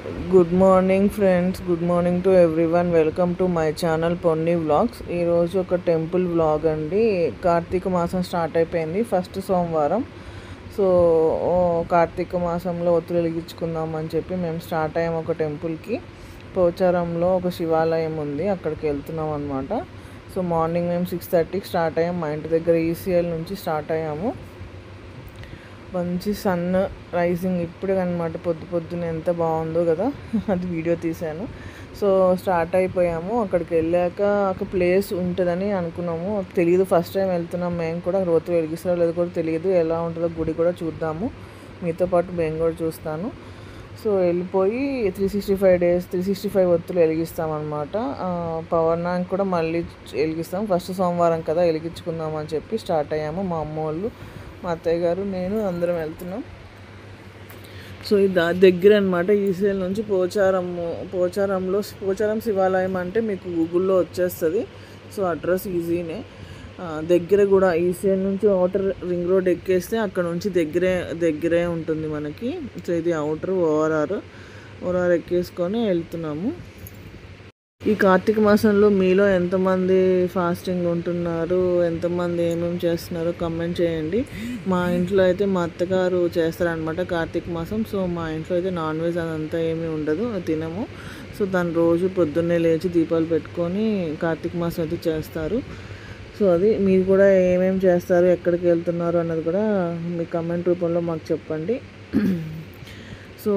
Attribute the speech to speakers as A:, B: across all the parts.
A: Good morning friends, good morning to everyone. Welcome to my channel పొన్ని vlogs. ఈరోజు ఒక temple vlog అండి. కార్తీక మాసం start అయిపోయింది, ఫస్ట్ సోమవారం. సో కార్తీక మాసంలో ఒత్తులు వెలిగించుకుందాం అని చెప్పి మేము స్టార్ట్ అయ్యాము ఒక టెంపుల్కి. పోచారంలో ఒక శివాలయం ఉంది, అక్కడికి వెళ్తున్నాం అనమాట. సో మార్నింగ్ మేము 6:30కి స్టార్ట్ అయ్యాము. మా ఇంటి దగ్గర ఈసీఎల్ నుంచి స్టార్ట్ అయ్యాము. మంచి సన్ రైజింగ్ ఇప్పుడే అనమాట, పొద్దున్నే ఎంత బాగుందో కదా, అది వీడియో తీశాను. సో స్టార్ట్ అయిపోయాము. అక్కడికి వెళ్ళాక ఒక ప్లేస్ ఉంటుందని అనుకున్నాము, తెలియదు, ఫస్ట్ టైం వెళ్తున్నాం మేము కూడా. రోజు వెలిగిస్తారో లేదో కూడా తెలియదు, ఎలా ఉంటుందో గుడి కూడా చూద్దాము, మీతో పాటు మేము కూడా చూస్తాను. సో వెళ్ళిపోయి 365 ఒత్తులు వెలిగిస్తామన్నమాట. పవర్ కూడా మళ్ళీ వెలిగిస్తాం, ఫస్ట్ సోమవారం కదా వెలిగించుకుందాం అని చెప్పి స్టార్ట్ అయ్యాము. మా అమ్మ వాళ్ళు, మా అత్తయ్య గారు, నేను అందరం వెళ్తున్నాం. సో ఇది దగ్గర అనమాట, ఈసీఎల్ నుంచి పోచారం శివాలయం అంటే మీకు గూగుల్లో వచ్చేస్తుంది. సో అడ్రస్ ఈజీనే, దగ్గర కూడా. ఈసీఎల్ నుంచి అవుటర్ రింగ్ రోడ్ ఎక్కేస్తే అక్కడ నుంచి దగ్గరే ఉంటుంది మనకి. సో ఇది అవుటర్ ఓఆర్ఆర్ ఎక్కేసుకొని వెళ్తున్నాము. ఈ కార్తీక మాసంలో మీలో ఎంతమంది ఫాస్టింగ్ ఉంటున్నారు, ఎంతమంది ఏమేమి చేస్తున్నారో కమెంట్ చేయండి. మా ఇంట్లో అయితే మా అత్తగారు చేస్తారనమాట కార్తీక మాసం. సో మా ఇంట్లో అయితే నాన్ వెజ్ అదంతా ఏమీ ఉండదు, తినము. సో దాని రోజు పొద్దున్నే లేచి దీపాలు పెట్టుకొని కార్తీక మాసం అయితే చేస్తారు. సో అది మీరు కూడా ఏమేమి చేస్తారు, ఎక్కడికి వెళ్తున్నారు అన్నది కూడా మీ కమెంట్ రూపంలో మాకు చెప్పండి. సో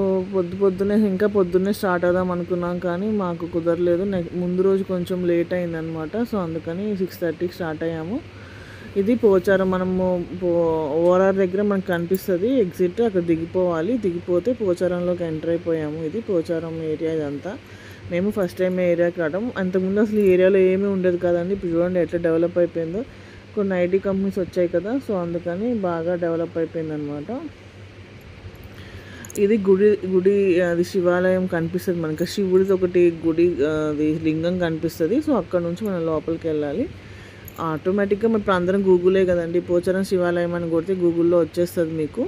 A: పొద్దున్నే స్టార్ట్ అవుదాం అనుకున్నాం, కానీ మాకు కుదరలేదు. ముందు రోజు కొంచెం లేట్ అయిందనమాట. సో అందుకని 6:30కి స్టార్ట్ అయ్యాము. ఇది పోచారం, మనము ఓఆర్ఆర్ దగ్గర మనకు కనిపిస్తుంది ఎగ్జిట్, అక్కడ దిగిపోతే పోచారంలోకి ఎంటర్ అయిపోయాము. ఇది పోచారం ఏరియా ఇదంతా. మేము ఫస్ట్ టైం ఏరియాకి రావడం. అంతకుముందు అసలు ఈ ఏరియాలో ఏమీ ఉండేది కదండి. ఇప్పుడు చూడండి ఎట్లా డెవలప్ అయిపోయిందో. కొన్ని ఐటీ కంపెనీస్ వచ్చాయి కదా, సో అందుకని బాగా డెవలప్ అయిపోయింది అనమాట. ఇది గుడి అది శివాలయం కనిపిస్తుంది మనకి. శివుడిది ఒకటి గుడి, అది లింగం కనిపిస్తుంది. సో అక్కడ నుంచి మనం లోపలికి వెళ్ళాలి. ఆటోమేటిక్గా ఇప్పుడు అందరం గూగులే కదండి, పోచారం శివాలయం అని కొడితే గూగుల్లో వచ్చేస్తుంది మీకు.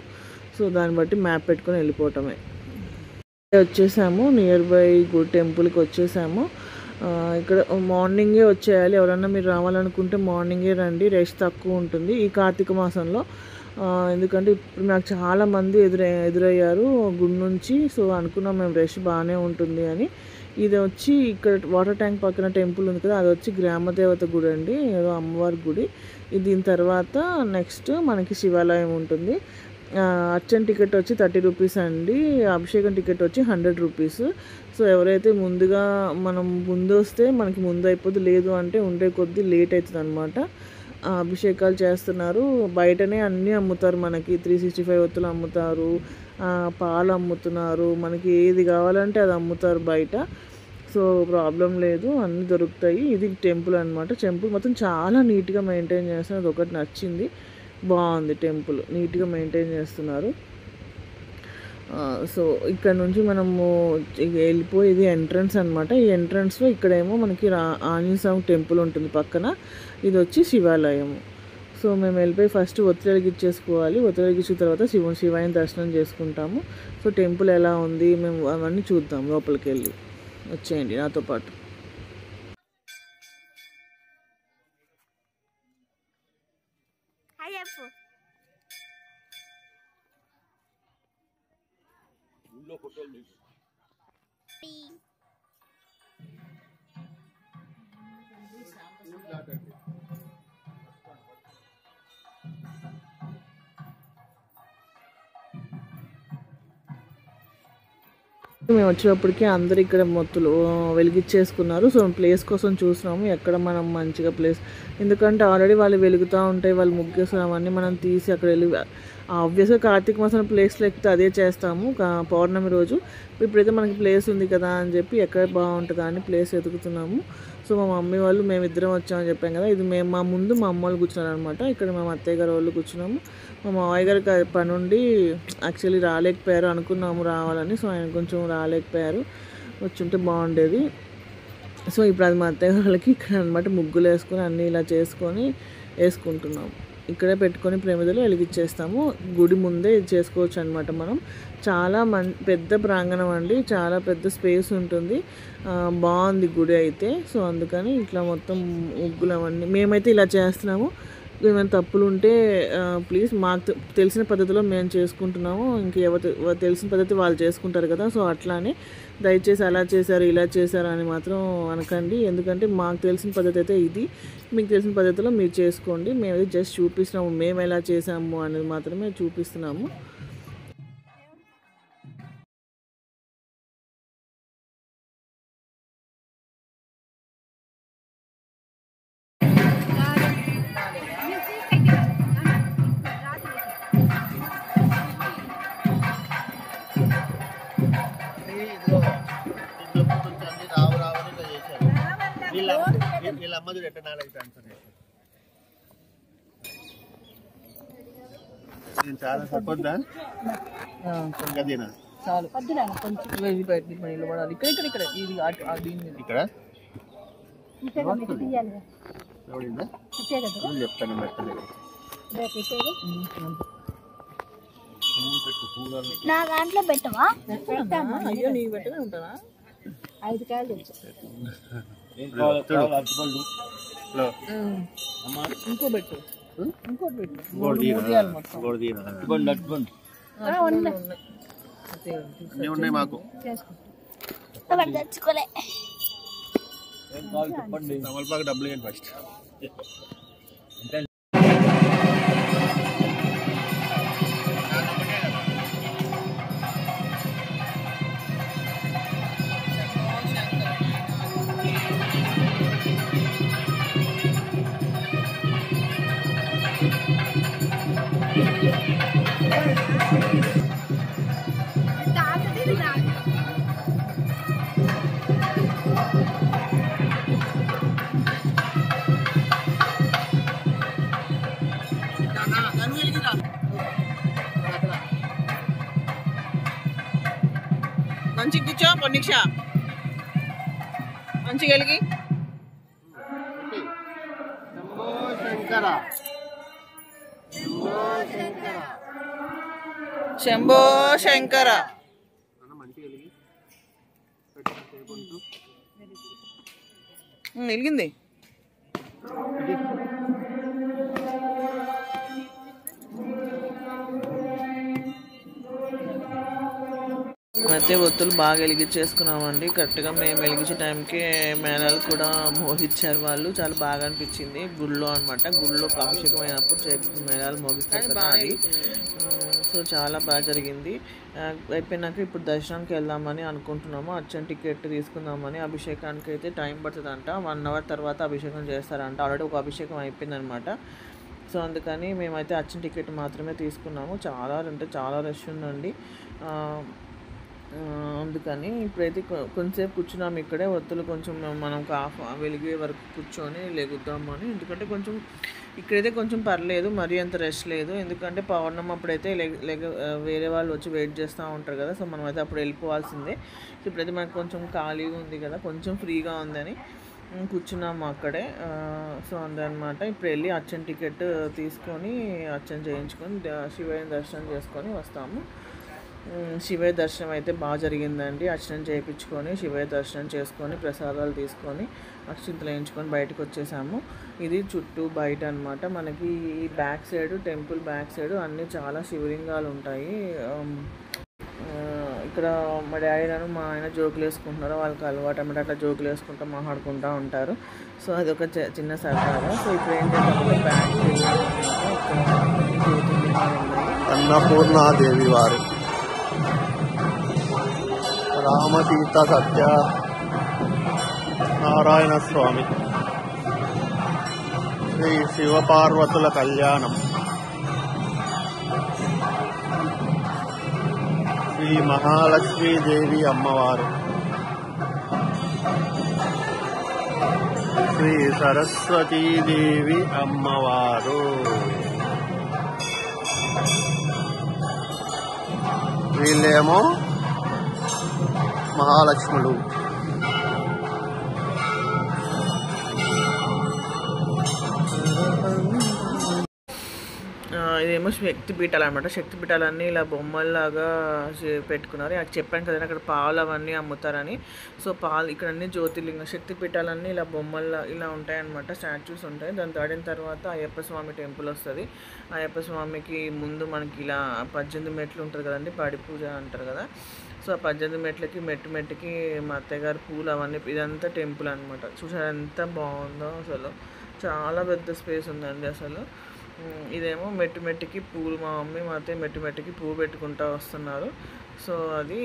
A: సో దాన్ని బట్టి మ్యాప్ పెట్టుకొని వెళ్ళిపోవటమే. వచ్చేసాము, నియర్ బై గుడి టెంపుల్కి వచ్చేసాము. ఇక్కడ మార్నింగే వచ్చేయాలి. ఎవరన్నా మీరు రావాలనుకుంటే మార్నింగే రండి, రష్ తక్కువ ఉంటుంది ఈ కార్తీక మాసంలో. ఎందుకంటే ఇప్పుడు నాకు చాలామంది ఎదురయ్యారు గుడి నుంచి. సో అనుకున్నాం మేము రష్ బాగానే ఉంటుంది అని. ఇది వచ్చి ఇక్కడ వాటర్ ట్యాంక్ పక్కన టెంపుల్ ఉంది కదా, అది వచ్చి గ్రామదేవత గుడి అండి, ఏదో అమ్మవారి గుడి. దీని తర్వాత నెక్స్ట్ మనకి శివాలయం ఉంటుంది. అర్చన టికెట్ వచ్చి 30 రూపీస్ అండి, అభిషేకం టికెట్ వచ్చి 100 రూపీస్. సో ఎవరైతే మనం ముందు వస్తే మనకి ముందు అయిపోద్ది, లేదు అంటే ఉండే కొద్దీ లేట్ అవుతుంది అనమాట. అభిషేకాలు చేస్తున్నారు, బయటనే అన్నీ అమ్ముతారు మనకి. 365 ఒత్తులు అమ్ముతారు, పాలు అమ్ముతున్నారు, మనకి ఏది కావాలంటే అది అమ్ముతారు బయట. సో ప్రాబ్లం లేదు, అన్నీ దొరుకుతాయి. ఇది టెంపుల్ అనమాట. టెంపుల్ మొత్తం చాలా నీట్గా మెయింటైన్ చేస్తున్నారు, అది ఒకటి నచ్చింది, బాగుంది. టెంపుల్ నీట్గా మెయింటైన్ చేస్తున్నారు. సో ఇక్కడ నుంచి మనము వెళ్ళిపోయి, ఇది ఎంట్రన్స్ అనమాట. ఈ ఎంట్రన్స్లో ఇక్కడేమో మనకి ఆంజనేయ స్వామి టెంపుల్ ఉంటుంది పక్కన, ఇది వచ్చి శివాలయము. సో మేము వెళ్ళిపోయి ఫస్ట్ ఒత్తి వెలిగించేసుకోవాలి. ఒత్తి వెలిగించిన తర్వాత శివాయిని దర్శనం చేసుకుంటాము. సో టెంపుల్ ఎలా ఉంది మేము అవన్నీ చూద్దాం, లోపలికి వెళ్ళి వచ్చేయండి నాతో పాటు. మేము వచ్చేటప్పటికి అందరు ఇక్కడ మొత్తులు వెలిగించేసుకున్నారు. సో ప్లేస్ కోసం చూసినాము ఎక్కడ మనం మంచిగా ప్లేస్, ఎందుకంటే ఆల్రెడీ వాళ్ళు వెలుగుతూ ఉంటాయి, వాళ్ళు ముగ్గేస్తారు, అవన్నీ మనం తీసి అక్కడ వెళ్ళి. ఆబ్వియస్గా కార్తీక మాసం ప్లేస్లో ఎక్కితే అదే చేస్తాము పౌర్ణమి రోజు. ఇప్పుడైతే మనకి ప్లేస్ ఉంది కదా అని చెప్పి ఎక్కడ బాగుంటుందా అని ప్లేస్ వెతుకుతున్నాము. సో మా మమ్మీ వాళ్ళు మేమిద్దరం వచ్చామని చెప్పాం కదా, ఇది మా ముందు మా అమ్మ వాళ్ళు కూర్చున్నారు అనమాట. ఇక్కడ మా అత్తయ్య గారు వాళ్ళు కూర్చున్నాము. మా మావయ్య గారికి పని ఉండి యాక్చువల్లీ రాలేకపోయారు, అనుకున్నాము రావాలని. సో ఆయన కొంచెం రాలేకపోయారు, వచ్చుంటే బాగుండేది. సో ఇప్పుడు అది మా అత్తయ్య వాళ్ళకి ఇక్కడ అనమాట ముగ్గులు వేసుకొని అన్నీ ఇలా చేసుకొని వేసుకుంటున్నాము. ఇక్కడే పెట్టుకొని ప్రమిదలు వెలిగించేస్తాము. గుడి ముందే చేసుకోవచ్చు అనమాట. మనం చాలా పెద్ద ప్రాంగణం అండి, చాలా పెద్ద స్పేస్ ఉంటుంది. బాగుంది గుడి అయితే. సో అందుకని ఇట్లా మొత్తం ముగ్గులు అవన్నీ మేమైతే ఇలా చేస్తున్నాము. ఏమైనా తప్పులు ఉంటే ప్లీజ్, మాకు తెలిసిన పద్ధతిలో మేము చేసుకుంటున్నాము. ఇంకెవరు తెలిసిన పద్ధతి వాళ్ళు చేసుకుంటారు కదా. సో అట్లానే దయచేసి అలా చేశారు ఇలా చేశారు అని మాత్రం అనకండి. ఎందుకంటే మాకు తెలిసిన పద్ధతి అయితే ఇది, మీకు తెలిసిన పద్ధతిలో మీరు చేసుకోండి. మేమైతే జస్ట్ చూపిస్తున్నాము, మేము ఎలా చేసాము అనేది మాత్రమే చూపిస్తున్నాము.
B: చాలా సరిపోద్దా?
A: చాలు, నిలబడాలి. ఇక్కడ ఇది
B: ఇక్కడ చెప్తాను
C: నా దాంట్లో పెట్టవా?
A: అయ్యో నీకు పెట్టనే ఉంటానా?
C: 5 కాయలు తెలుసు.
A: ఇంకో పెట్టు, ఇంకోటి పెట్టు.
B: ఉన్నాయి మాకు.
C: తెచ్చుకోలే.
B: తమలపాకు డబ్బులు ఇవ్వండి ఫస్ట్.
A: మంచి కూర్చో పొన్నిక్ష, మంచిగా వెలిగి. శంభో శంకర. వెలిగింది. అయితే ఒత్తులు బాగా వెలిగించేసుకున్నామండి. కరెక్ట్గా మేము వెలిగించే టైంకి మేళాలు కూడా మోగించారు వాళ్ళు. చాలా బాగా అనిపించింది. గుళ్ళో అనమాట, గుళ్ళో అభిషేకం అయినప్పుడు మేళాలు మోగిస్తారు కదా అది. సో చాలా బాగా జరిగింది. అయిపోయినాక ఇప్పుడు దర్శనానికి వెళ్దామని అనుకుంటున్నాము. అర్చన టికెట్ తీసుకుందామని. అభిషేకానికి అయితే టైం పడుతుందంట, 1 అవర్ తర్వాత అభిషేకం చేస్తారంట. ఆల్రెడీ ఒక అభిషేకం అయిపోయిందనమాట. సో అందుకని మేమైతే అర్చన టికెట్ మాత్రమే తీసుకున్నాము. చాలా అంటే చాలా రష్ ఉందండి. అందుకని ఇప్పుడైతే కొంచెంసేపు కూర్చున్నాము ఇక్కడే. ఒత్తులు కొంచెం మనం వెలిగే వరకు కూర్చొని లెగుద్దామని. ఎందుకంటే కొంచెం ఇక్కడైతే కొంచెం పర్లేదు, మరీ అంత రష్ లేదు. ఎందుకంటే పౌర్ణమి అప్పుడైతే వేరే వాళ్ళు వచ్చి వెయిట్ చేస్తూ ఉంటారు కదా. సో మనమైతే అప్పుడు వెళ్ళిపోవాల్సిందే. సో ఇప్పుడైతే మనకు కొంచెం ఖాళీగా ఉంది కదా, కొంచెం ఫ్రీగా ఉందని కూర్చున్నాము అక్కడే. సో అందనమాట. ఇప్పుడు వెళ్ళి అర్చన టికెట్ తీసుకొని అర్చన చేయించుకొని శివయ్య దర్శనం చేసుకొని వస్తాము. శివయ్య దర్శనం అయితే బాగా జరిగిందండి. అర్చన చేయించుకొని శివయ్య దర్శనం చేసుకొని ప్రసాదాలు తీసుకొని అక్షింతలు వేయించుకొని బయటకు వచ్చేసాము. ఇది చుట్టూ బయట అనమాట. మనకి ఈ back side, temple back side అన్నీ చాలా శివలింగాలు ఉంటాయి. ఇక్కడ మా డాడీ నన్ను మా ఆయన జోకులు వేసుకుంటున్నారు. వాళ్ళకి అలవాటు అన్నమాట, అట్లా జోకులు వేసుకుంటూ మాట్లాడుకుంటూ ఉంటారు. సో అదొక చిన్న సరదాగా. సో ఇప్పుడు ఏంటంటే బ్యాక్
B: అన్నపూర్ణాదేవి వారు, రామతీర్థ సత్య నారాయణ స్వామి, శ్రీ శివపార్వతుల కళ్యాణం, శ్రీ మహాలక్ష్మీదేవి అమ్మవారు, శ్రీ సరస్వతీదేవి అమ్మవారు, వీళ్ళేమో మహాలక్ష్ములు.
A: ఇవేమో శక్తి పీఠాలు అనమాట. శక్తి పీఠాలన్నీ ఇలా బొమ్మల్లాగా పెట్టుకున్నారు. నాకు చెప్పాను కదండి అక్కడ పాలు అవన్నీ అమ్ముతారని. సో పాలు ఇక్కడ అన్ని జ్యోతిర్లింగ శక్తి పీఠాలన్నీ ఇలా బొమ్మల్లా ఇలా ఉంటాయన్నమాట. స్టాచ్యూస్ ఉంటాయి. దాన్ని దాటిన తర్వాత అయ్యప్ప స్వామి టెంపుల్ వస్తుంది. అయ్యప్ప స్వామికి ముందు మనకి ఇలా 18 మెట్లు ఉంటుంది కదండి, పడి పూజ అంటారు కదా. సో ఆ 18 మెట్లకి మెట్టుకి మా అత్తయ్య గారు పూలు అవన్నీ, ఇదంతా టెంపుల్ అనమాట. చూసారు ఎంత బాగుందో అసలు. చాలా పెద్ద స్పేస్ ఉందండి అసలు. ఇదేమో మెట్టుకి పూలు, మా మమ్మీ మా అత్తయ్య మెట్టుకి పువ్వు పెట్టుకుంటూ వస్తున్నారు. సో అది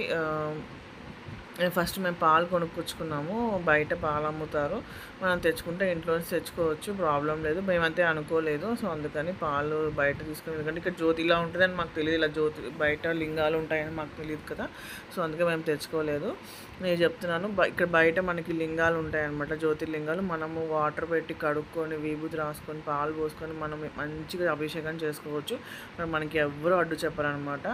A: ఫస్ట్ మేము పాలు కొనుక్కొచ్చుకున్నాము. బయట పాలు అమ్ముతారు, మనం తెచ్చుకుంటే ఇంట్లో నుంచి తెచ్చుకోవచ్చు, ప్రాబ్లం లేదు. మేమంతే అనుకోలేదు. సో అందుకని పాలు బయట తీసుకుని, ఎందుకంటే ఇక్కడ జ్యోతి ఇలా ఉంటుందని మాకు తెలియదు, ఇలా జ్యోతి బయట లింగాలు ఉంటాయని మాకు తెలియదు కదా. సో అందుకే మేము తెచ్చుకోలేదు. నేను చెప్తున్నాను, ఇక్కడ బయట మనకి లింగాలు ఉంటాయన్నమాట, జ్యోతిర్లింగాలు. మనము వాటర్ పెట్టి కడుక్కొని విభూతి రాసుకొని పాలు పోసుకొని మనం మంచిగా అభిషేకం చేసుకోవచ్చు. మనకి ఎవ్వరూ అడ్డు చెప్పరనమాట.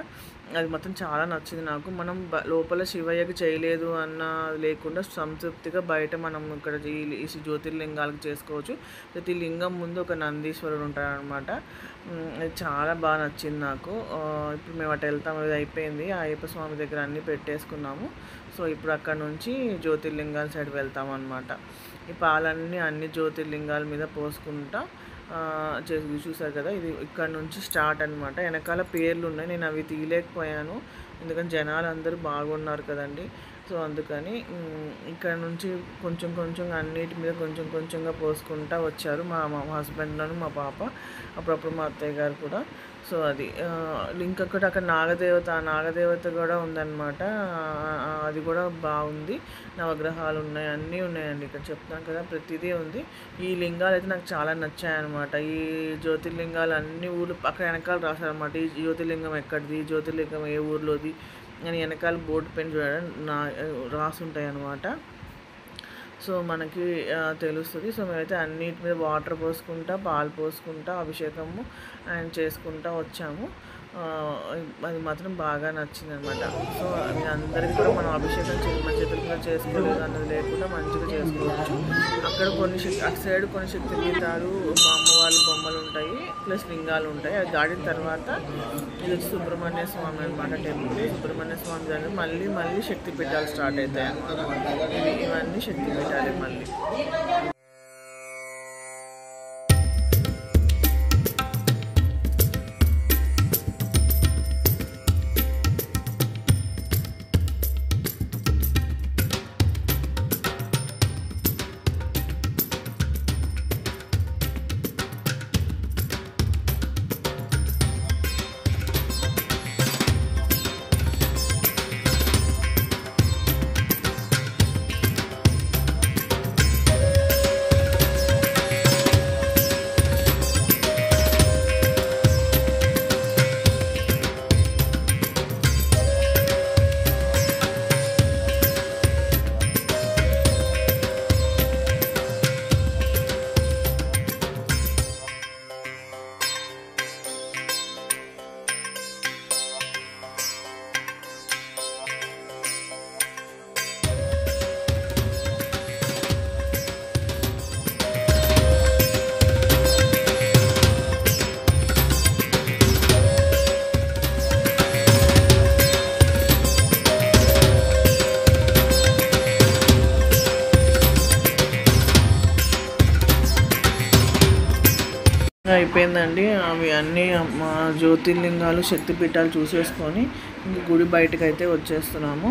A: అది మొత్తం చాలా నచ్చింది నాకు. మనం లోపల శివయ్యకి చేయలేదు అన్న లేకుండా సంతృప్తిగా బయట మనం ఇక్కడ ఈ జ్యోతిర్లింగాలకు చేసుకోవచ్చు. ప్రతి లింగం ముందు ఒక నందీశ్వరుడు ఉంటారనమాట. అది చాలా బాగా నచ్చింది నాకు. ఇప్పుడు మేము అటు వెళ్తాము, అది అయిపోయింది. అయ్యప్ప స్వామి దగ్గర అన్నీ పెట్టేసుకున్నాము. సో ఇప్పుడు అక్కడ నుంచి జ్యోతిర్లింగాల సైడ్ వెళ్తాం అన్నమాట. ఈ పాలన్నీ అన్ని జ్యోతిర్లింగాల మీద పోసుకుంటా చూసారు కదా. ఇది ఇక్కడ నుంచి స్టార్ట్ అనమాట. వెనకాల పేర్లు ఉన్నాయి, నేను అవి తీయలేకపోయాను ఎందుకంటే జనాలు అందరూ బాగున్నారు కదండి. సో అందుకని ఇక్కడ నుంచి కొంచెం అన్నిటి మీద కొంచెంగా పోసుకుంటా వచ్చారు మా హస్బెండ్, మా పాప, అప్పుడప్పుడు మా అత్తయ్య గారు కూడా. సో అది ఇంకొకటి అక్కడ నాగదేవత కూడా ఉందన్నమాట. అది కూడా బాగుంది. నవగ్రహాలు ఉన్నాయి, అన్నీ ఉన్నాయండి ఇక్కడ. చెప్తాను కదా ప్రతిదీ ఉంది. ఈ లింగాలు అయితే నాకు చాలా నచ్చాయన్నమాట. ఈ జ్యోతిర్లింగాలు అన్ని ఊళ్ళు అక్కడ వెనకాల రాశారనమాట. ఈ జ్యోతిర్లింగం ఎక్కడిది, ఈ జ్యోతిర్లింగం ఏ ఊర్లోది అని వెనకాల బోర్డు పెన్ చూడడం రాసి ఉంటాయి అన్నమాట. సో మనకి తెలుస్తుంది. సో మేమైతే అన్నిటి మీద వాటర్ పోసుకుంటా, పాలు పోసుకుంటా, అభిషేకము అండ్ చేసుకుంటా వచ్చాము. అది మాత్రం బాగా నచ్చింది అనమాట. సో అది అందరికీ కూడా మనం అభిషేకం మన చేతుల మీద చేసుకోలేదు అన్నది లేకుండా మంచిగా చేసుకోవచ్చు. అక్కడ అటు సైడ్ కొన్ని శక్తి పీఠాలు, మా అమ్మవారి బొమ్మలు ఉంటాయి, ప్లస్ లింగాలు ఉంటాయి. అది దాటిన తర్వాత ఇది వచ్చి సుబ్రహ్మణ్య స్వామి అనమాట టెంపుల్. సుబ్రహ్మణ్య స్వామి దగ్గర మళ్ళీ శక్తి పీఠాలు స్టార్ట్ అవుతాయి అన్నమాట. ఇవన్నీ శక్తి పీఠాలే మళ్ళీ. అయిపోయిందండి. అవి అన్నీ మా జ్యోతిర్లింగాలు శక్తిపీఠాలు చూసేసుకొని ఇంక గుడి బయటకు అయితే వచ్చేస్తున్నాము.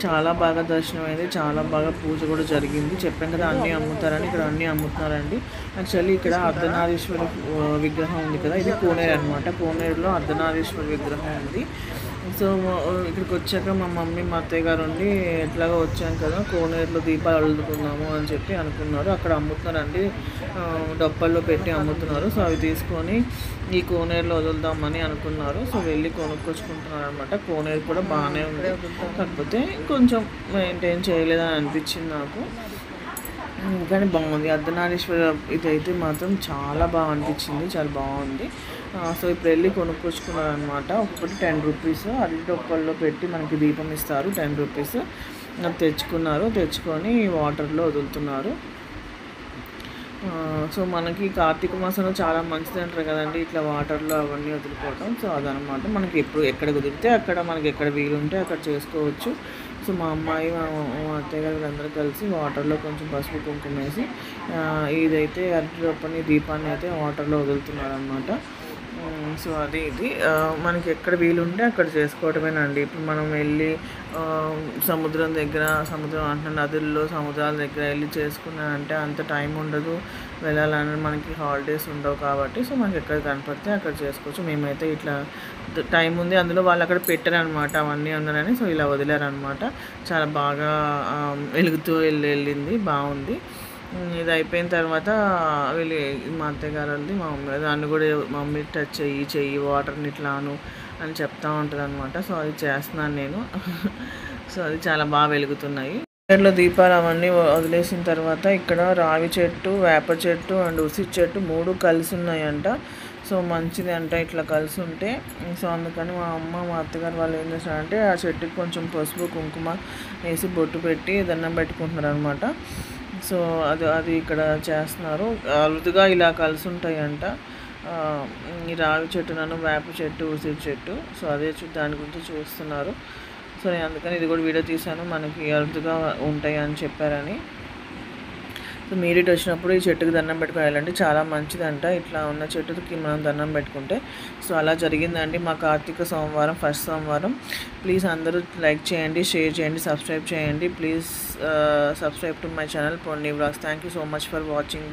A: చాలా బాగా దర్శనం అయింది, చాలా బాగా పూజ కూడా జరిగింది. చెప్పాను కదా అన్నీ అమ్ముతారని, ఇక్కడ అన్నీ అమ్ముతున్నారండి. యాక్చువల్లీ ఇక్కడ అర్ధనారీశ్వరి విగ్రహం ఉంది కదా, ఇది కోనేరు అనమాట. కోనేరులో అర్ధనారీశ్వరి విగ్రహం ఉంది. సో ఇక్కడికి వచ్చాక మా మమ్మీ మా అత్తయ్య గారు ఉండి ఎట్లాగో వచ్చాం కదా కోనేరులో దీపాలు అల్లుకున్నాము అని చెప్పి అనుకున్నారు. అక్కడ అమ్ముతున్నారండి, డబ్బాల్లో పెట్టి అమ్ముతున్నారు. సో అవి తీసుకొని ఈ కోనేరులో వదులుదామని అనుకున్నారు. సో వెళ్ళి కొనుక్కొచ్చుకుంటున్నారు అనమాట. కోనేరు కూడా బాగానే ఉంది, కాకపోతే కొంచెం మెయింటైన్ చేయలేదని అనిపించింది నాకు, కానీ బాగుంది. అర్ధనారీశ్వర ఇదైతే మాత్రం చాలా బాగా అనిపించింది, చాలా బాగుంది. సో ఇప్పుడు వెళ్ళి కొనుక్కొచ్చుకున్నారు అనమాట. ఒక్కొక్కటి 10 రూపీస్. అరటి డొప్పల్లో పెట్టి మనకి దీపం ఇస్తారు, 10 రూపీస్. తెచ్చుకున్నారు, తెచ్చుకొని వాటర్లో వదులుతున్నారు. సో మనకి కార్తీక మాసంలో చాలా మంచిది అంటారు కదండి, ఇట్లా వాటర్లో అవన్నీ వదులుకోవటం. సో అదనమాట, మనకి ఎప్పుడు ఎక్కడ కుదిరితే అక్కడ, మనకి ఎక్కడ వీలుంటే అక్కడ చేసుకోవచ్చు. సో మా అమ్మాయి మా అత్తయ్య గారు అందరూ కలిసి వాటర్లో కొంచెం పసుపు కుంకుమ వేసి ఇదైతే అరటి దీపాన్ని అయితే వాటర్లో వదులుతున్నారు అనమాట. సో అది ఇది మనకి ఎక్కడ వీలుంటే అక్కడ చేసుకోవటమేనండి. ఇప్పుడు మనం వెళ్ళి సముద్రం అంటున్న నదుల్లో, సముద్రాల దగ్గర వెళ్ళి చేసుకున్నానంటే అంత టైం ఉండదు, వెళ్ళాలని మనకి హాలిడేస్ ఉండవు కాబట్టి. సో మనకి ఎక్కడ కనపడితే అక్కడ చేసుకోవచ్చు. మేమైతే ఇట్లా టైం ఉంది, అందులో వాళ్ళు అక్కడ పెట్టారనమాట అవన్నీ ఉన్నారని. సో ఇలా వదిలేరనమాట. చాలా బాగా వెలుగుతూ వెళ్ళింది, బాగుంది. ఇది అయిపోయిన తర్వాత వీళ్ళు మా అత్తయ్య గారు ఉంది, మా మమ్మీ దాన్ని కూడా మమ్మీ టచ్ చెయ్యి వాటర్ని ఇట్లాను అని చెప్తా ఉంటుంది అనమాట. సో అది చేస్తున్నాను నేను. సో అది చాలా బాగా వెలుగుతున్నాయి. ఇంట్లో దీపాలు అవన్నీ వదిలేసిన తర్వాత ఇక్కడ రావి చెట్టు, వేప చెట్టు అండ్ ఉసిరి చెట్టు 3 కలిసి ఉన్నాయంట. సో మంచిది అంట ఇట్లా కలిసి ఉంటే. సో అందుకని మా అమ్మ మా అత్తగారు వాళ్ళు ఏం చేస్తారంటే ఆ చెట్టుకి కొంచెం పసుపు కుంకుమ వేసి బొట్టు పెట్టి దండం పెట్టుకుంటున్నారు అనమాట. సో అది ఇక్కడ చేస్తున్నారు. అరుదుగా ఇలా కలిసి ఉంటాయంట ఈ రావి చెట్టు, వేప చెట్టు, ఉసిరి చెట్టు. సో అదే దాని గురించి చూస్తున్నారు. సో నేను అందుకని ఇది కూడా వీడియో తీశాను, మనకి అరుదుగా ఉంటాయి అని చెప్పారని. సో మీరు ఇటు వచ్చినప్పుడు ఈ చెట్టుకి దండం పెట్టుకుని వెళ్ళండి, చాలా మంచిదంట ఇట్లా ఉన్న చెట్టుకి మనం దండం పెట్టుకుంటే. సో అలా జరిగిందండి మా కార్తీక సోమవారం, ఫస్ట్ సోమవారం. ప్లీజ్ అందరూ లైక్ చేయండి, షేర్ చేయండి, సబ్స్క్రైబ్ చేయండి. Please subscribe to my channel పొన్ని vlogs. Thank you so much for watching.